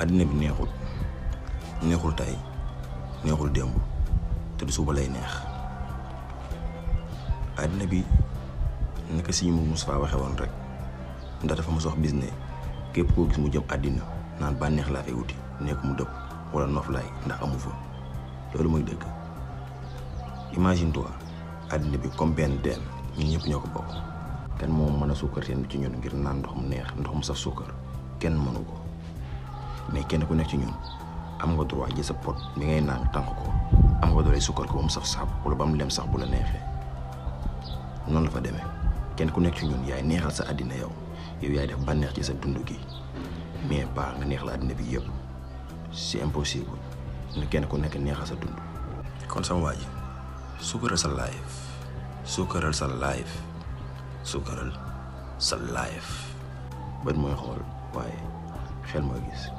àddina bi neexul tey neexul démb te du suba lay neex àddina bi naka si mu Moustapha waxe woon rek ndax dafa ma sox bis ne képp koo gis mu jëm àddina naan bànneex laa fay wuti nekk mu dëpp wala noflaay ndax amu fa loolu mooy dëgg. Imagine toi àddina bi comme benn teen ñun ñëpp ñoo ko bokk kenn moom mën a suukar teen bi ci ñun ngir naan ndox mu neex ndox mu saf suukar kenn mënu ko mais kenn ku nekk ci ñun am nga droit ji sa pot bi ngay naan tànk ko am nga doole suukar ko ba mu saf saab wala ba mu lem sax bu la neexee noonu la fa demee kenn ku nekk ci ñun yaay neexal sa àddina yow yaay def bànneex ci sa dund gi mais pas nga neex la àddina bi yëpp c'est impossible ne kenn ku nekk neexal sa dund. kon sama waa ji suukaral sa life suukaral sa life suukaral sa life bët mooy xool waaye xel mooy gis.